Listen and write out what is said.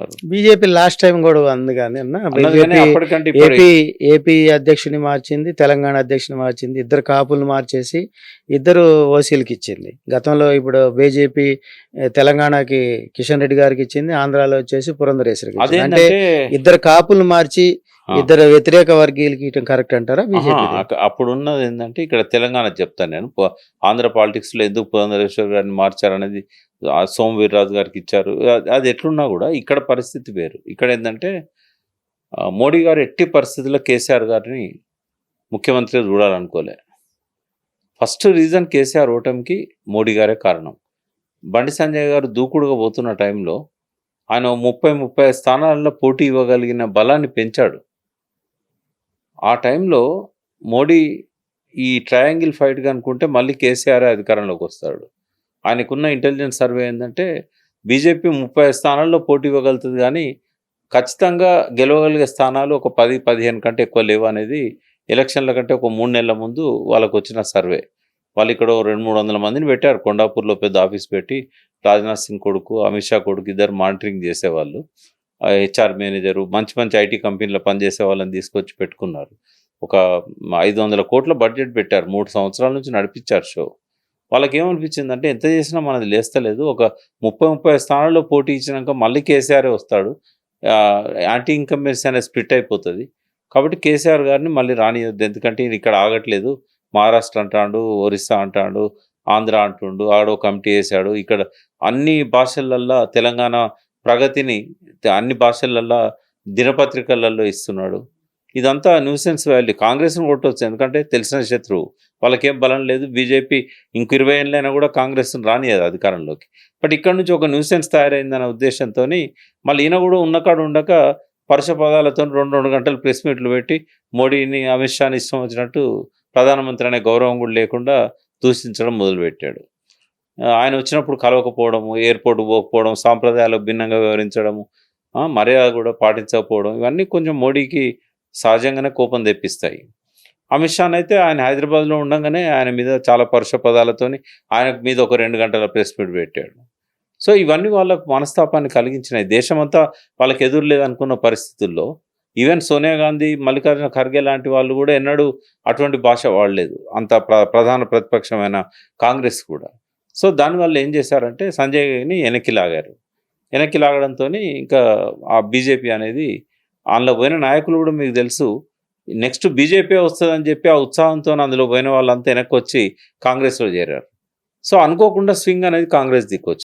అంటున్నారు. BJP last time కూడా ఉంది కానీ అన్న అన్నది కానీ బీజేపీ అప్పటికంటే ఇప్పుడు ఏపీ అధ్యక్షుని మార్చింది, తెలంగాణ అధ్యక్షుని మార్చింది, ఇద్దరు కాపులు మార్చేసి ఇద్దరు ఓసీలకి ఇచ్చింది. గతంలో ఇప్పుడు బీజేపీ తెలంగాణకి కిషన్ రెడ్డి గారికి ఇచ్చింది, ఆంధ్రాలో వచ్చేసి పురంధరేశ్వరికి ఇచ్చింది. అంటే అదేంటంటే ఇద్దరు కాపులు మార్చి ఆ, ఇద్దరు వ్యతిరేక వర్గీయులకి ఇవ్వటం కరెక్ట్ అంటారా ఆహా, బీజేపీ? అప్పుడున్నది ఏంటంటే ఇక్కడ తెలంగాణ చెప్తాను నేను. ఆంధ్ర పాలిటిక్స్లో ఎందుకు పురంధరేశ్వర్ గారిని మార్చారనేది సోము వీర్రాజు గారికి ఇచ్చారు. అది ఎట్లున్నా కూడా ఇక్కడ పరిస్థితి వేరు. ఇక్కడ ఏంటంటే మోడీ గారు ఎట్టి పరిస్థితుల్లో కేసీఆర్ గారిని ముఖ్యమంత్రిగా చూడాలనుకోలే. ఫస్ట్ రీజన్ కేసీఆర్ ఓటమికి మోడీ గారే కారణం. బండి సంజయ్ గారు దూకుడుగా పోతున్న టైంలో ఆయన 30 స్థానాలలో పోటీ ఇవ్వగలిగిన బలాన్ని పెంచాడు. ఆ టైంలో మోడీ ఈ ట్రయాంగిల్ ఫైట్గా అనుకుంటే మళ్ళీ కేసీఆర్ అధికారంలోకి వస్తాడు. ఆయనకున్న ఇంటెలిజెన్స్ సర్వే ఏంటంటే బీజేపీ 30 స్థానాల్లో పోటీ ఇవ్వగలుగుతుంది, కానీ ఖచ్చితంగా గెలవగలిగే స్థానాలు ఒక 10-15 కంటే ఎక్కువ లేవు అనేది ఎలక్షన్ల కంటే ఒక 3 నెలల ముందు వాళ్ళకు వచ్చిన సర్వే. వాళ్ళు ఇక్కడ 200-300 మందిని పెట్టారు. కొండాపూర్లో పెద్ద ఆఫీస్ పెట్టి రాజ్నాథ్ సింగ్ కొడుకు, అమిత్ షా కొడుకు ఇద్దరు మానిటరింగ్ చేసేవాళ్ళు. హెచ్ఆర్ మేనేజరు, మంచి ఐటీ కంపెనీలో పనిచేసే వాళ్ళని తీసుకొచ్చి పెట్టుకున్నారు. ఒక 500 కోట్ల బడ్జెట్ పెట్టారు. 3 సంవత్సరాల నుంచి నడిపించారు షో. వాళ్ళకి ఏమనిపించిందంటే ఎంత చేసినా మనది లేస్తలేదు. ఒక 30 స్థానాల్లో పోటీ ఇచ్చినాక మళ్ళీ కేసీఆర్ వస్తాడు, యాంటీ ఇన్కంబెన్సీ అనేది స్ప్లిట్ అయిపోతుంది. కాబట్టి కేసీఆర్ గారిని మళ్ళీ రానియొద్దు, ఎందుకంటే ఈయన ఇక్కడ ఆగట్లేదు. మహారాష్ట్ర అంటాడు, ఒరిస్సా అంటాడు, ఆంధ్ర అంటుండు, ఆడో కమిటీ వేసాడు. ఇక్కడ అన్ని భాషలల్లో తెలంగాణ ప్రగతిని అన్ని భాషలల్లో దినపత్రికలలో ఇస్తున్నాడు. ఇదంతా న్యూసెన్స్ వాల్యూ. కాంగ్రెస్ని కొట్టవచ్చు, ఎందుకంటే తెలిసిన శత్రువు, వాళ్ళకేం బలం లేదు. బీజేపీ ఇంక 20 ఏళ్ళైనా కూడా కాంగ్రెస్ని రానియదు అధికారంలోకి. బట్ ఇక్కడ నుంచి ఒక న్యూసెన్స్ తయారైందనే ఉద్దేశంతో మళ్ళీ ఈయన కూడా ఉన్నకాడు ఉండక పరుష పదాలతో 2 గంటలు ప్రెస్ మీట్లు పెట్టి మోడీని, అమిత్ షాని ఇష్టం వచ్చినట్టు ప్రధానమంత్రి అనే గౌరవం కూడా లేకుండా దూషించడం మొదలుపెట్టాడు. ఆయన వచ్చినప్పుడు కలవకపోవడము, ఎయిర్పోర్ట్ పోకపోవడం, సాంప్రదాయాలకు భిన్నంగా వ్యవహరించడము, మర్యాద కూడా పాటించకపోవడం, ఇవన్నీ కొంచెం మోడీకి సహజంగానే కోపం తెప్పిస్తాయి. అమిత్ షాన్ అయితే ఆయన హైదరాబాద్లో ఉండగానే ఆయన మీద చాలా పరుష పదాలతోని ఆయన మీద ఒక 2 గంటల ప్రెస్ మీట్ పెట్టాడు. సో ఇవన్నీ వాళ్ళకు మనస్తాపాన్ని కలిగించినాయి. దేశమంతా వాళ్ళకి ఎదురు లేదనుకున్న పరిస్థితుల్లో ఈవెన్ సోనియా గాంధీ, మల్లికార్జున ఖర్గే లాంటి వాళ్ళు కూడా ఎన్నడూ అటువంటి భాష వాడలేదు, అంత ప్రధాన ప్రతిపక్షమైన కాంగ్రెస్ కూడా. సో దానివల్ల ఏం చేశారంటే సంజయ్ని వెనక్కి లాగారు. వెనక్కి లాగడంతో ఇంకా ఆ బీజేపీ అనేది అందులో పోయిన నాయకులు కూడా మీకు తెలుసు, నెక్స్ట్ బీజేపీ వస్తుందని చెప్పి ఆ ఉత్సాహంతో అందులో పోయిన వాళ్ళంతా వెనక్కి వచ్చి కాంగ్రెస్లో చేరారు. సో అనుకోకుండా స్వింగ్ అనేది కాంగ్రెస్ దిక్కు వచ్చింది.